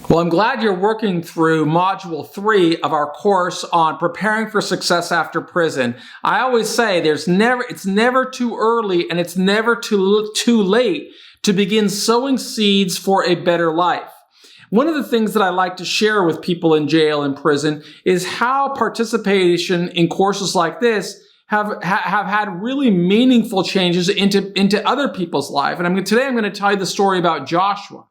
Well, I'm glad you're working through Module 3 of our course on preparing for success after prison. I always say it's never too early and it's never too late to begin sowing seeds for a better life. One of the things that I like to share with people in jail and prison is how participation in courses like this have had really meaningful changes into other people's life. And today I'm going to tell you the story about Joshua.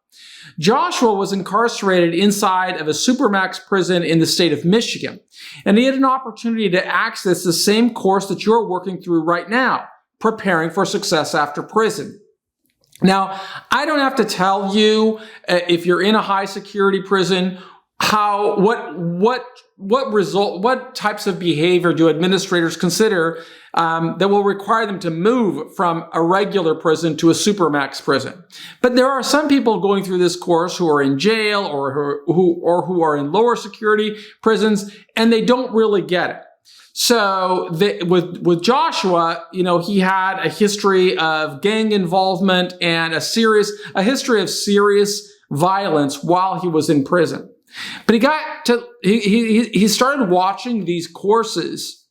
Joshua was incarcerated inside of a supermax prison in the state of Michigan, and he had an opportunity to access the same course that you're working through right now, preparing for success after prison. Now, I don't have to tell you if you're in a high security prison, what types of behavior do administrators consider that will require them to move from a regular prison to a supermax prison. But there are some people going through this course who are in jail or who are in lower security prisons, and they don't really get it. So with Joshua, he had a history of gang involvement and a history of serious violence while he was in prison. But he started watching these courses,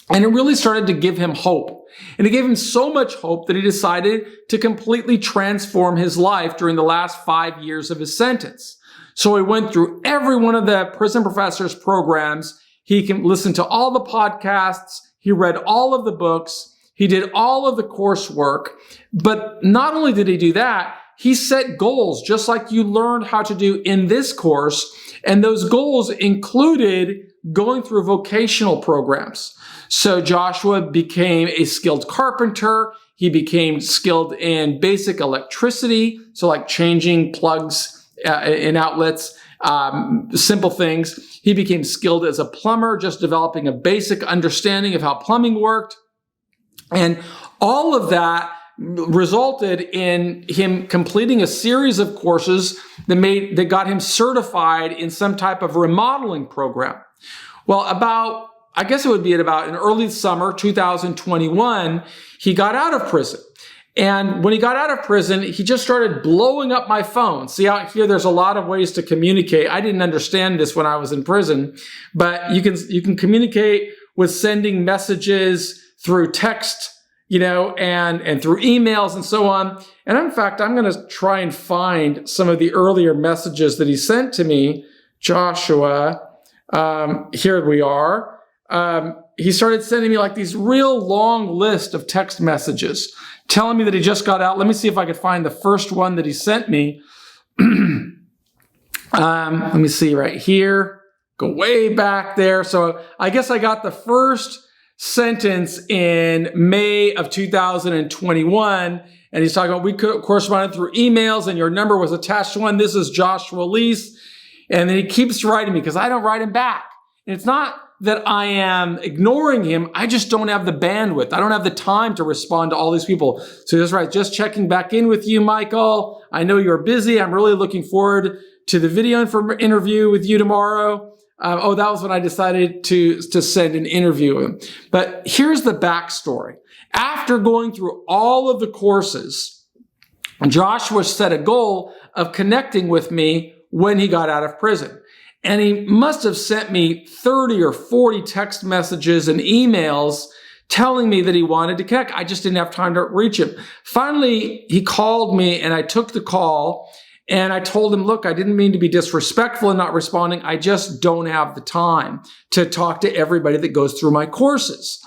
and it really started to give him hope. And it gave him so much hope that he decided to completely transform his life during the last 5 years of his sentence. So he went through every one of the prison professors' programs. He can listen to all the podcasts. He read all of the books. He did all of the coursework. But not only did he do that, he set goals just like you learned how to do in this course. And those goals included going through vocational programs. So Joshua became a skilled carpenter. He became skilled in basic electricity. So like changing plugs in outlets, simple things. He became skilled as a plumber, just developing a basic understanding of how plumbing worked. And all of that resulted in him completing a series of courses that got him certified in some type of remodeling program. Well, I guess it would be in early summer 2021, he got out of prison. And when he got out of prison, he just started blowing up my phone. See, out here, there's a lot of ways to communicate. I didn't understand this when I was in prison, but you can communicate with sending messages through text, and through emails and so on. And in fact, I'm going to try and find some of the earlier messages that he sent to me. Joshua, here we are. He started sending me like these real long list of text messages telling me that he just got out. Let me see if I could find the first one that he sent me. Let me see right here. Go way back there. So I guess I got the first sentence in May of 2021. And he's talking about, we corresponded through emails and your number was attached to one. This is Joshua Lease. And then he keeps writing me because I don't write him back. And it's not that I am ignoring him. I just don't have the bandwidth. I don't have the time to respond to all these people. So that's right. Just checking back in with you, Michael. I know you're busy. I'm really looking forward to the video interview with you tomorrow. That was when I decided to send an interview. But here's the backstory. After going through all of the courses, Joshua set a goal of connecting with me when he got out of prison. And he must have sent me 30 or 40 text messages and emails telling me that he wanted to connect. I just didn't have time to reach him. Finally, he called me and I took the call and I told him, look, I didn't mean to be disrespectful in not responding. I just don't have the time to talk to everybody that goes through my courses.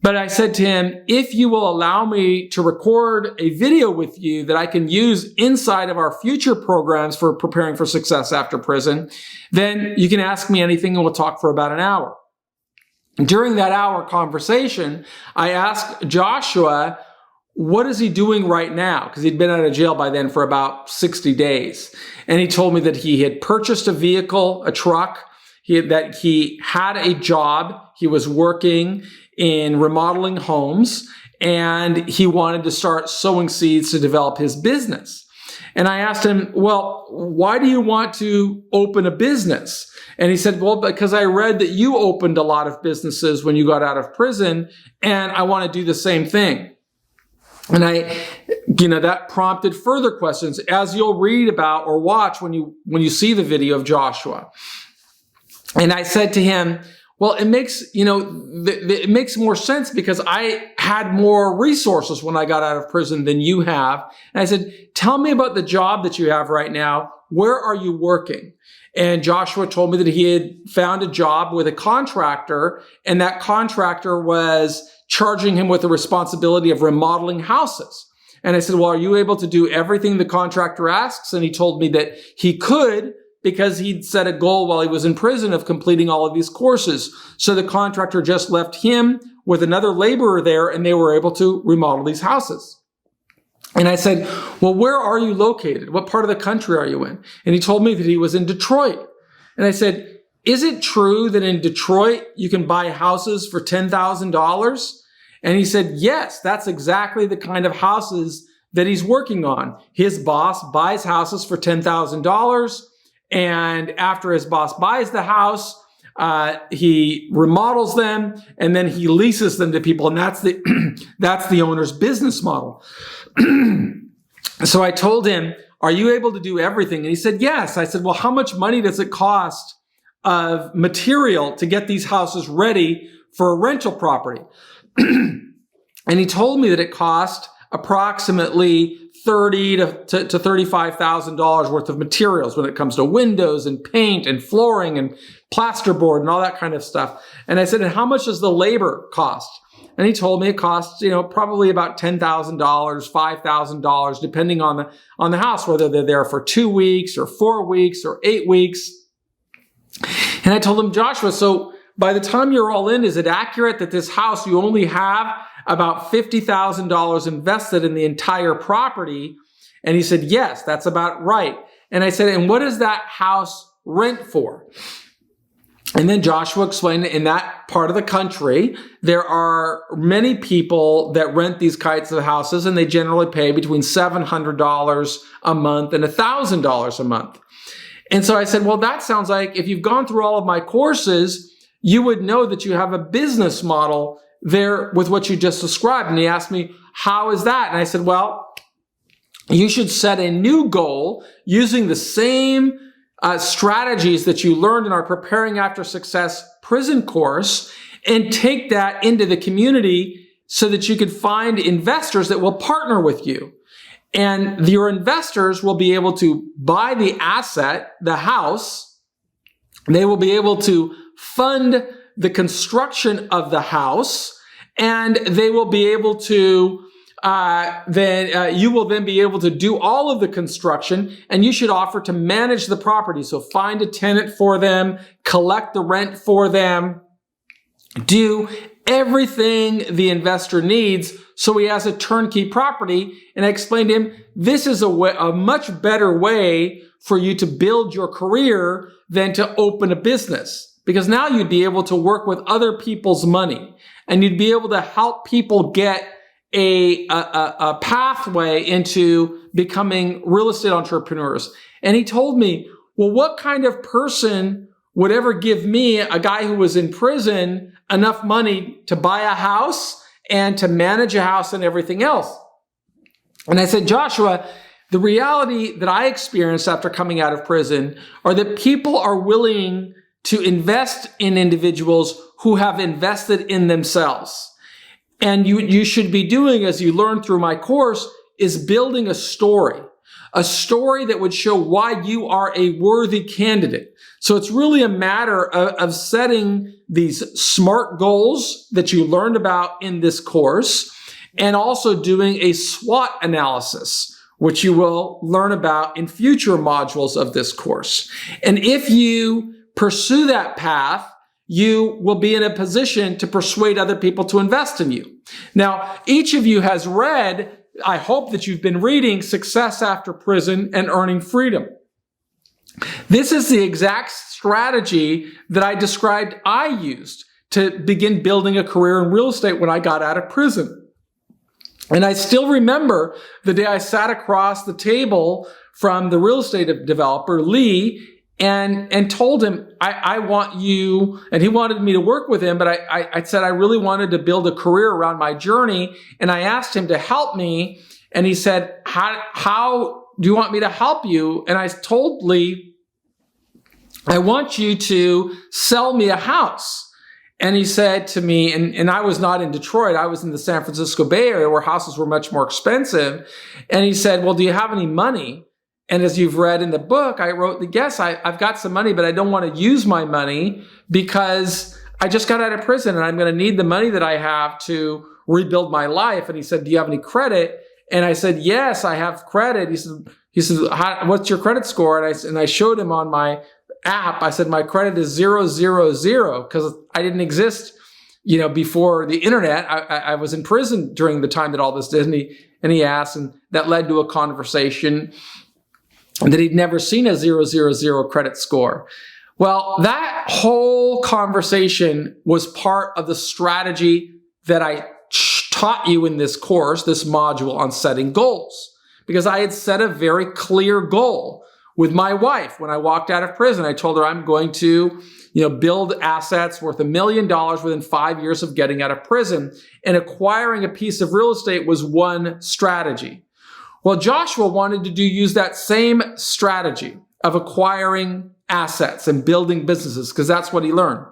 But I said to him, if you will allow me to record a video with you that I can use inside of our future programs for preparing for success after prison, then you can ask me anything and we'll talk for about an hour. During that hour conversation, I asked Joshua, what is he doing right now? Because he'd been out of jail by then for about 60 days. And he told me that he had purchased a vehicle, a truck, that he had a job, he was working in remodeling homes, and he wanted to start sowing seeds to develop his business. And I asked him, well, why do you want to open a business? And he said, well, because I read that you opened a lot of businesses when you got out of prison, and I want to do the same thing. And that prompted further questions, as you'll read about or watch when you see the video of Joshua. And I said to him, well, it makes more sense because I had more resources when I got out of prison than you have. And I said, tell me about the job that you have right now. Where are you working? And Joshua told me that he had found a job with a contractor, and that contractor was charging him with the responsibility of remodeling houses. And I said, well, are you able to do everything the contractor asks? And he told me that he could, because he'd set a goal while he was in prison of completing all of these courses. So the contractor just left him with another laborer there, and they were able to remodel these houses. And I said, well, where are you located? What part of the country are you in? And he told me that he was in Detroit. And I said, is it true that in Detroit you can buy houses for $10,000? And he said, yes, that's exactly the kind of houses that he's working on. His boss buys houses for $10,000. And after his boss buys the house, he remodels them, and then he leases them to people. And that's the owner's business model. So I told him, are you able to do everything? And he said, yes. I said, well, how much money does it cost of material to get these houses ready for a rental property? And he told me that it cost approximately $30,000 to $35,000 worth of materials when it comes to windows and paint and flooring and plasterboard and all that kind of stuff. And I said, and how much does the labor cost? And he told me it costs, probably about $10,000, $5,000, depending on the house, whether they're there for 2 weeks or 4 weeks or 8 weeks. And I told him, Joshua, so by the time you're all in, is it accurate that this house, you only have about $50,000 invested in the entire property? And he said, yes, that's about right. And I said, and what does that house rent for? And then Joshua explained that in that part of the country, there are many people that rent these kinds of houses, and they generally pay between $700 a month and $1,000 a month. And so I said, well, that sounds like if you've gone through all of my courses, you would know that you have a business model there with what you just described. And he asked me, how is that? And I said, well, you should set a new goal using the same strategies that you learned in our Preparing After Success prison course, and take that into the community so that you could find investors that will partner with you. And your investors will be able to buy the asset, the house. They will be able to fund the construction of the house, and they will be able to you will then be able to do all of the construction, and you should offer to manage the property. So find a tenant for them, collect the rent for them, do everything the investor needs so he has a turnkey property. And I explained to him, this is a much better way for you to build your career than to open a business, because now you'd be able to work with other people's money, and you'd be able to help people get a pathway into becoming real estate entrepreneurs. And he told me, well, what kind of person would ever give me, a guy who was in prison, enough money to buy a house and to manage a house and everything else? And I said, Joshua, the reality that I experienced after coming out of prison are that people are willing to invest in individuals who have invested in themselves. And you should be doing, as you learn through my course, is building a story that would show why you are a worthy candidate. So it's really a matter of setting these SMART goals that you learned about in this course, and also doing a SWOT analysis, which you will learn about in future modules of this course. And if you pursue that path, you will be in a position to persuade other people to invest in you. Now, each of you has read, I hope that you've been reading Success After Prison and Earning Freedom. This is the exact strategy that I described I used to begin building a career in real estate when I got out of prison. And I still remember the day I sat across the table from the real estate developer, Lee, and told him, I want you, and he wanted me to work with him, but I said I really wanted to build a career around my journey, and I asked him to help me, and he said, how do you want me to help you? And I told Lee, I want you to sell me a house. And he said to me, and I was not in Detroit, I was in the San Francisco Bay Area where houses were much more expensive. And he said, well, do you have any money? And as you've read in the book, I wrote, yes, I've got some money, but I don't want to use my money because I just got out of prison and I'm going to need the money that I have to rebuild my life. And he said, do you have any credit? And I said, yes, I have credit. He said, what's your credit score? And I showed him on my app. I said, my credit is 000 because I didn't exist, before the internet. I was in prison during the time that all this did. And he asked, and that led to a conversation that he'd never seen a 000 credit score. Well, that whole conversation was part of the strategy that I taught you in this course, this module on setting goals, because I had set a very clear goal with my wife. When I walked out of prison, I told her I'm going to, build assets worth $1 million within 5 years of getting out of prison, and acquiring a piece of real estate was one strategy. Well, Joshua wanted to use that same strategy of acquiring assets and building businesses because that's what he learned.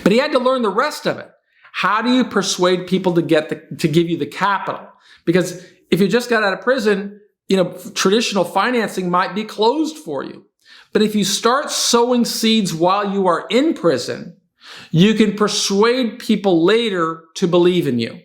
But he had to learn the rest of it. How do you persuade people to give you the capital? Because if you just got out of prison, traditional financing might be closed for you. But if you start sowing seeds while you are in prison, you can persuade people later to believe in you.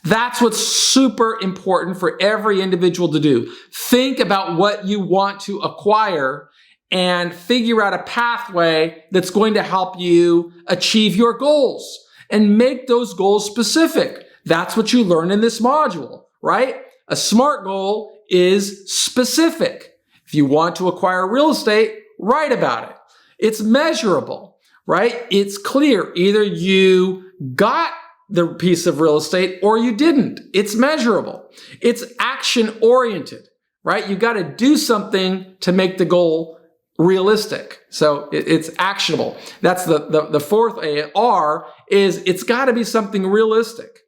That's what's super important for every individual to do. Think about what you want to acquire and figure out a pathway that's going to help you achieve your goals and make those goals specific. That's what you learn in this module, right? A SMART goal is specific. If you want to acquire real estate, write about it. It's measurable, right? It's clear. Either you got the piece of real estate or you didn't. It's measurable. It's action oriented, right? You got to do something to make the goal realistic. So it's actionable. That's the fourth R is it's got to be something realistic.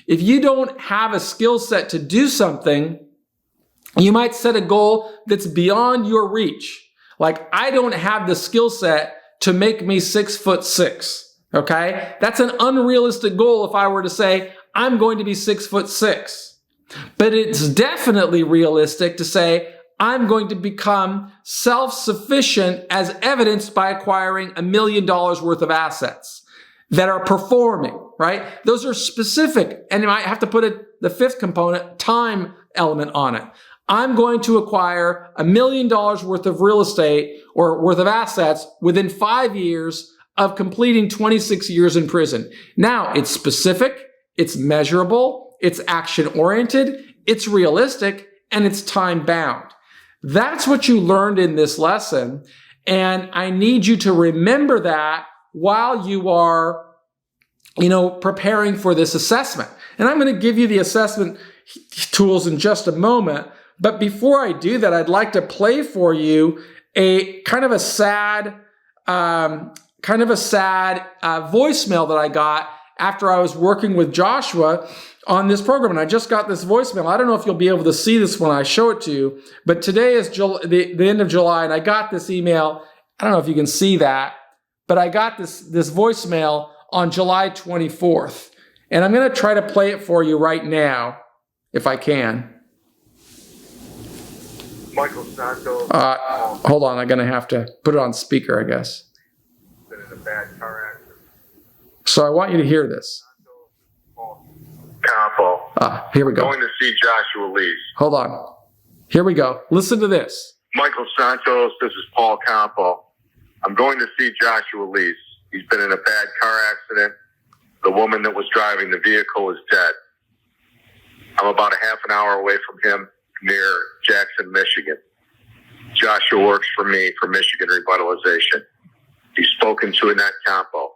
If you don't have a skill set to do something, you might set a goal that's beyond your reach. Like, I don't have the skill set to make me 6'6". Okay? That's an unrealistic goal if I were to say, I'm going to be 6'6". But it's definitely realistic to say, I'm going to become self-sufficient as evidenced by acquiring $1 million worth of assets that are performing, right? Those are specific. And you might have to put the fifth component, time element on it. I'm going to acquire $1 million worth of real estate or worth of assets within 5 years of completing 26 years in prison. Now, it's specific, it's measurable, it's action-oriented, it's realistic, and it's time-bound. That's what you learned in this lesson, and I need you to remember that while you are, preparing for this assessment. And I'm going to give you the assessment tools in just a moment, but before I do that, I'd like to play for you a kind of a sad voicemail that I got after I was working with Joshua on this program. And I just got this voicemail. I don't know if you'll be able to see this when I show it to you, but today is the end of July, and I got this email. I don't know if you can see that, but I got this voicemail on July 24th. And I'm going to try to play it for you right now, if I can. Michael Santos. Hold on, I'm going to have to put it on speaker, I guess. Been in a bad car accident. So I want you to hear this. Campo. Here we go. Going to see Joshua Lees. Hold on. Here we go. Listen to this. Michael Santos, this is Paul Campo. I'm going to see Joshua Lees. He's been in a bad car accident. The woman that was driving the vehicle is dead. I'm about a half an hour away from him near Jackson, Michigan. Joshua works for me for Michigan Revitalization. He's spoken to Annette Campo.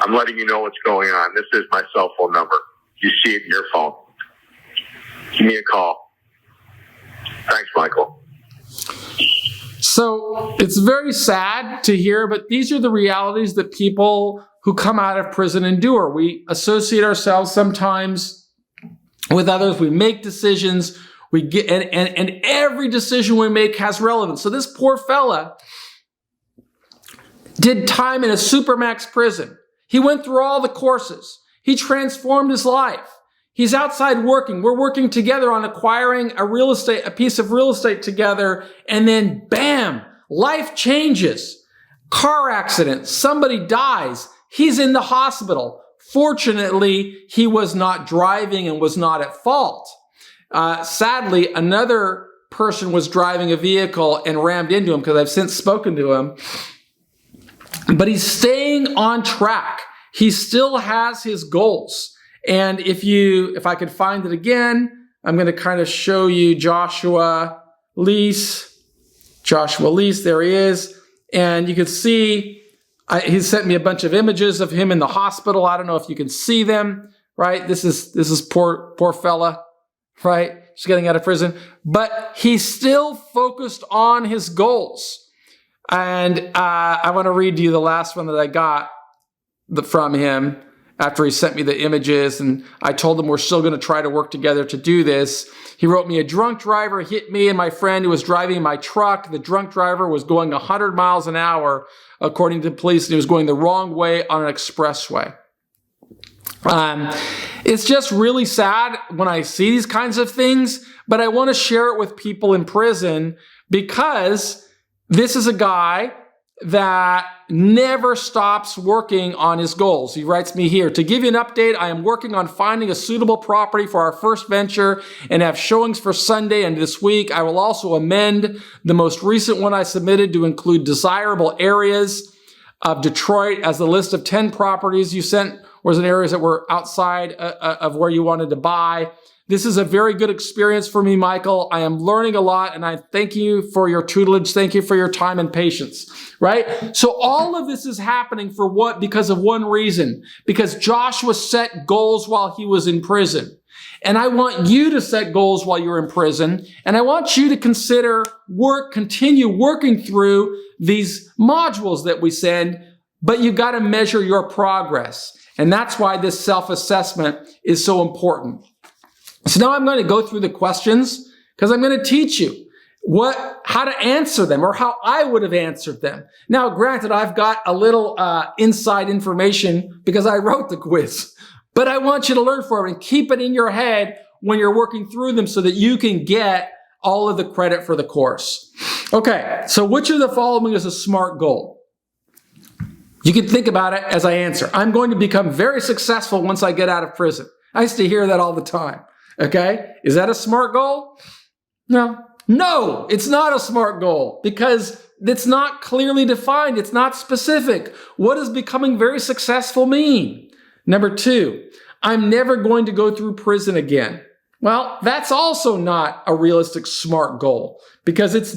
I'm letting you know what's going on. This is my cell phone number. You see it in your phone. Give me a call. Thanks, Michael. So it's very sad to hear, but these are the realities that people who come out of prison endure. We associate ourselves sometimes with others. We make decisions. We get, and every decision we make has relevance. So this poor fella did time in a supermax prison. He went through all the courses. He transformed his life. He's outside working. We're working together on acquiring a piece of real estate together. And then bam, life changes. Car accident. Somebody dies. He's in the hospital. Fortunately, he was not driving and was not at fault. Sadly, another person was driving a vehicle and rammed into him, because I've since spoken to him. But he's staying on track. He still has his goals. And if I could find it again, I'm going to kind of show you Joshua Lease, there he is. And you can see, he sent me a bunch of images of him in the hospital. I don't know if you can see them, right? This is poor fella, right? Just getting out of prison. But he's still focused on his goals. And I want to read you the last one that I got from him after he sent me the images, and I told him we're still going to try to work together to do this. He wrote me, a drunk driver hit me and my friend who was driving my truck. The drunk driver was going 100 miles an hour, according to police, and he was going the wrong way on an expressway. It's just really sad when I see these kinds of things, but I want to share it with people in prison, because this is a guy that never stops working on his goals. He writes me here, to give you an update, I am working on finding a suitable property for our first venture and have showings for Sunday and this week. I will also amend the most recent one I submitted to include desirable areas of Detroit, as the list of 10 properties you sent was in areas that were outside of where you wanted to buy. This is a very good experience for me, Michael. I am learning a lot, and I thank you for your tutelage. Thank you for your time and patience, right? So all of this is happening for what? Because of one reason. Because Joshua set goals while he was in prison. And I want you to set goals while you're in prison. And I want you to continue working through these modules that we send, but you've got to measure your progress. And that's why this self-assessment is so important. So now I'm going to go through the questions, because I'm going to teach you how to answer them, or how I would have answered them. Now, granted, I've got a little inside information because I wrote the quiz, but I want you to learn from it and keep it in your head when you're working through them so that you can get all of the credit for the course. Okay, so which of the following is a SMART goal? You can think about it as I answer. I'm going to become very successful once I get out of prison. I used to hear that all the time. Okay, is that a SMART goal? No, it's not a SMART goal, because it's not clearly defined. It's not specific. What does becoming very successful mean? Number 2, I'm never going to go through prison again. Well, that's also not a realistic SMART goal, because it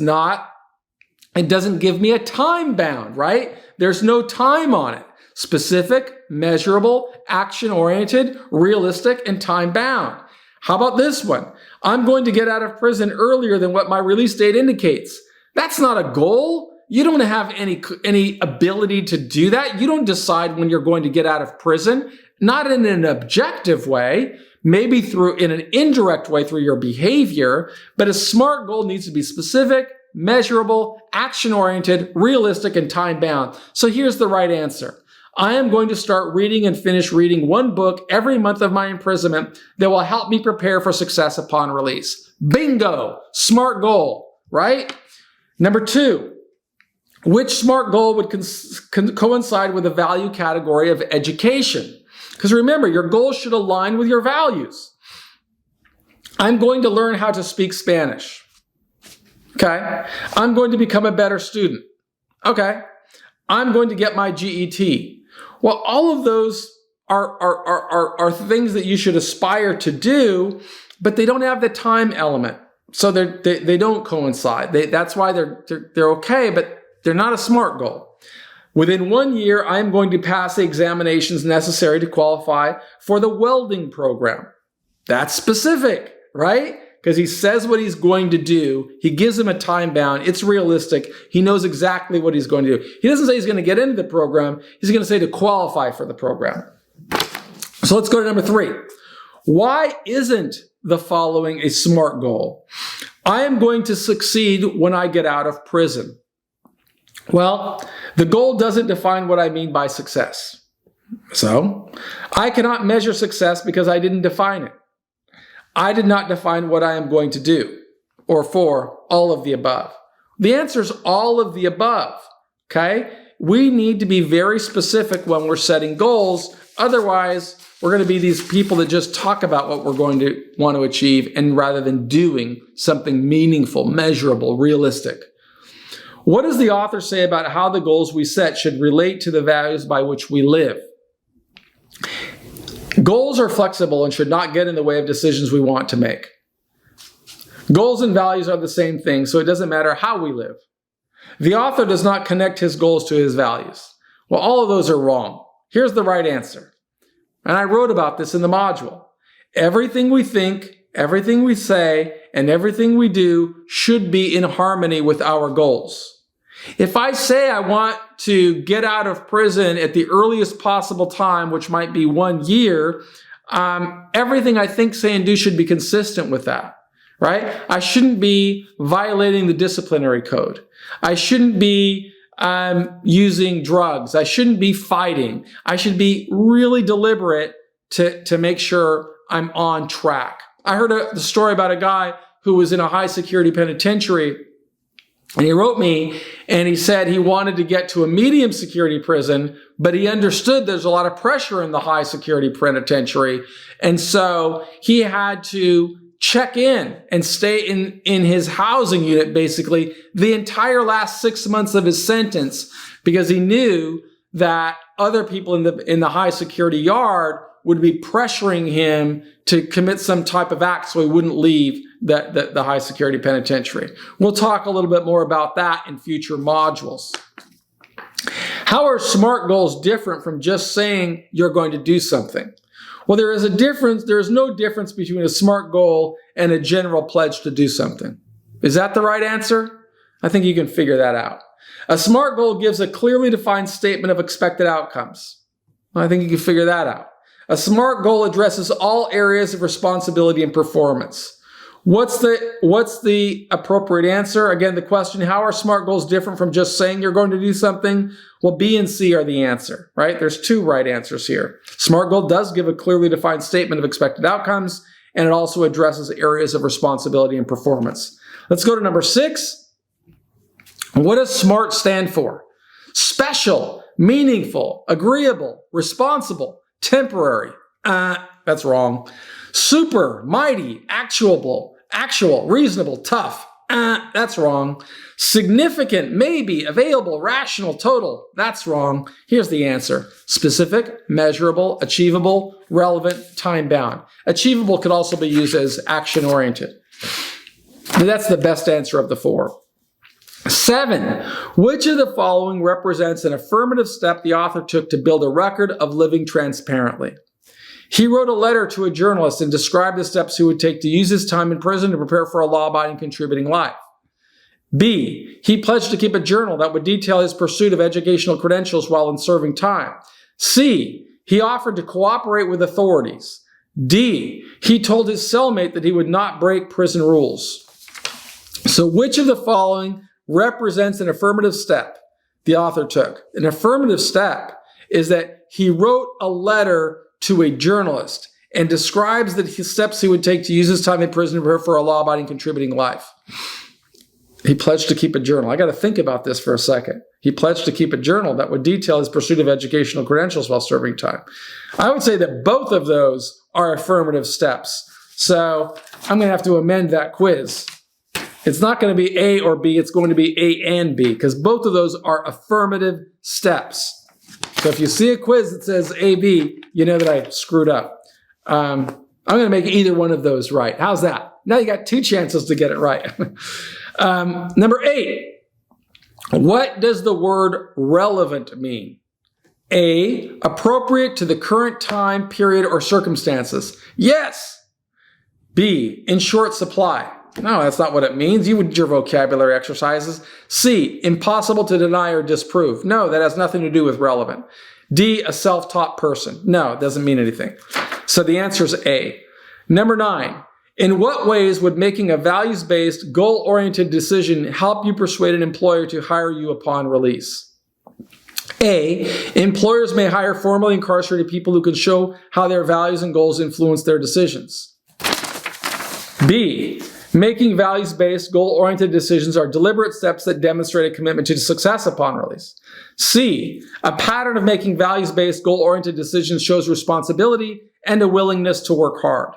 doesn't give me a time bound, right? There's no time on it. Specific, measurable, action-oriented, realistic, and time-bound. How about this one? I'm going to get out of prison earlier than what my release date indicates. That's not a goal. You don't have any ability to do that. You don't decide when you're going to get out of prison, not in an objective way, maybe in an indirect way through your behavior, but a SMART goal needs to be specific, measurable, action-oriented, realistic, and time-bound. So here's the right answer. I am going to start reading and finish reading one book every month of my imprisonment that will help me prepare for success upon release. Bingo! SMART goal, right? Number 2, which SMART goal would coincide with the value category of education? Because remember, your goals should align with your values. I'm going to learn how to speak Spanish. Okay. I'm going to become a better student. Okay. I'm going to get my GET. Well, all of those are things that you should aspire to do, but they don't have the time element. So they don't coincide. That's why they're okay, but they're not a SMART goal. Within 1 year, I'm going to pass the examinations necessary to qualify for the welding program. That's specific, right? because he says what he's going to do. He gives him a time bound. It's realistic. He knows exactly what he's going to do. He doesn't say he's going to get into the program. He's going to say to qualify for the program. So let's go to number 3. Why isn't the following a SMART goal? I am going to succeed when I get out of prison. Well, the goal doesn't define what I mean by success. So, I cannot measure success because I didn't define it. I did not define what I am going to do, or for all of the above. The answer is all of the above, okay? We need to be very specific when we're setting goals. Otherwise, we're going to be these people that just talk about what we're going to want to achieve, and rather than doing something meaningful, measurable, realistic. What does the author say about how the goals we set should relate to the values by which we live? Goals are flexible and should not get in the way of decisions we want to make. Goals and values are the same thing, so it doesn't matter how we live. The author does not connect his goals to his values. Well, all of those are wrong. Here's the right answer. And I wrote about this in the module. Everything we think, everything we say, and everything we do should be in harmony with our goals. If I say I want to get out of prison at the earliest possible time, which might be 1 year, everything I think, say, and do should be consistent with that, right? I shouldn't be violating the disciplinary code. I shouldn't be using drugs. I shouldn't be fighting. I should be really deliberate to make sure I'm on track. I heard the story about a guy who was in a high security penitentiary, and he wrote me and he said he wanted to get to a medium security prison, but he understood there's a lot of pressure in the high security penitentiary. And so he had to check in and stay in his housing unit basically the entire last 6 months of his sentence, because he knew that other people in the high security yard would be pressuring him to commit some type of act so he wouldn't leave the high security penitentiary. We'll talk a little bit more about that in future modules. How are SMART goals different from just saying you're going to do something? Well, there is a difference. There is no difference between a SMART goal and a general pledge to do something. Is that the right answer? I think you can figure that out. A SMART goal gives a clearly defined statement of expected outcomes. I think you can figure that out. A SMART goal addresses all areas of responsibility and performance. What's the appropriate answer? Again, the question, how are SMART goals different from just saying you're going to do something? Well, B and C are the answer, right? There's 2 right answers here. SMART goal does give a clearly defined statement of expected outcomes, and it also addresses areas of responsibility and performance. Let's go to number 6. What does SMART stand for? Special, meaningful, agreeable, responsible, temporary. That's wrong. Super, mighty, actual, reasonable, tough. That's wrong. Significant, maybe, available, rational, total. That's wrong. Here's the answer. Specific, measurable, achievable, relevant, time-bound. Achievable could also be used as action-oriented. But that's the best answer of the 4. 7. Which of the following represents an affirmative step the author took to build a record of living transparently? He wrote a letter to a journalist and described the steps he would take to use his time in prison to prepare for a law-abiding, contributing life. B. He pledged to keep a journal that would detail his pursuit of educational credentials while in serving time. C. He offered to cooperate with authorities. D. He told his cellmate that he would not break prison rules. So which of the following represents an affirmative step the author took? An affirmative step is that he wrote a letter to a journalist and describes the steps he would take to use his time in prison to prepare for a law-abiding, contributing life. He pledged to keep a journal. I got to think about this for a second. He pledged to keep a journal that would detail his pursuit of educational credentials while serving time. I would say that both of those are affirmative steps. So I'm going to have to amend that quiz. It's not going to be A or B. It's going to be A and B, because both of those are affirmative steps. So if you see a quiz that says A, B, you know that I screwed up. I'm going to make either one of those right. How's that? Now you got 2 chances to get it right. Number 8. What does the word relevant mean? A, appropriate to the current time, period, or circumstances. Yes. B, in short supply. No, that's not what it means. You would your vocabulary exercises. C, impossible to deny or disprove. No, that has nothing to do with relevant. D, a self-taught person. No, it doesn't mean anything. So the answer is A. Number 9, in what ways would making a values-based, goal-oriented decision help you persuade an employer to hire you upon release? A, employers may hire formerly incarcerated people who can show how their values and goals influence their decisions. B, making values-based, goal-oriented decisions are deliberate steps that demonstrate a commitment to success upon release. C, a pattern of making values-based, goal-oriented decisions shows responsibility and a willingness to work hard.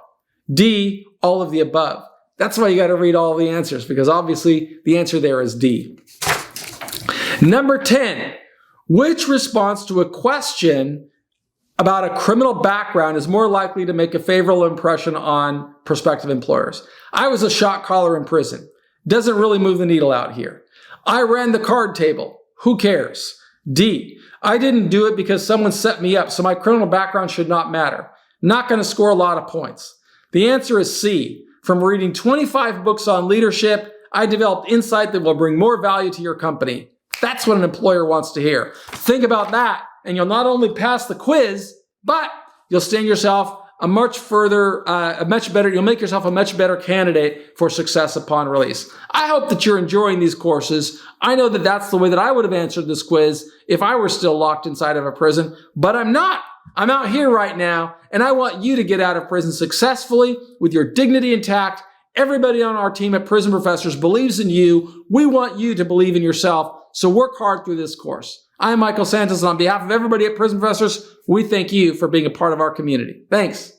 D, all of the above. That's why you got to read all the answers, because obviously the answer there is D. Number 10, which response to a question about a criminal background is more likely to make a favorable impression on prospective employers? I was a shot caller in prison. Doesn't really move the needle out here. I ran the card table. Who cares? D, I didn't do it because someone set me up, so my criminal background should not matter. Not going to score a lot of points. The answer is C. From reading 25 books on leadership, I developed insight that will bring more value to your company. That's what an employer wants to hear. Think about that, and you'll not only pass the quiz, but you'll stand yourself you'll make yourself a much better candidate for success upon release. I hope that you're enjoying these courses. I know that that's the way that I would have answered this quiz if I were still locked inside of a prison, but I'm not. I'm out here right now, and I want you to get out of prison successfully with your dignity intact. Everybody on our team at Prison Professors believes in you. We want you to believe in yourself, so work hard through this course. I'm Michael Santos, and on behalf of everybody at Prison Professors, we thank you for being a part of our community. Thanks.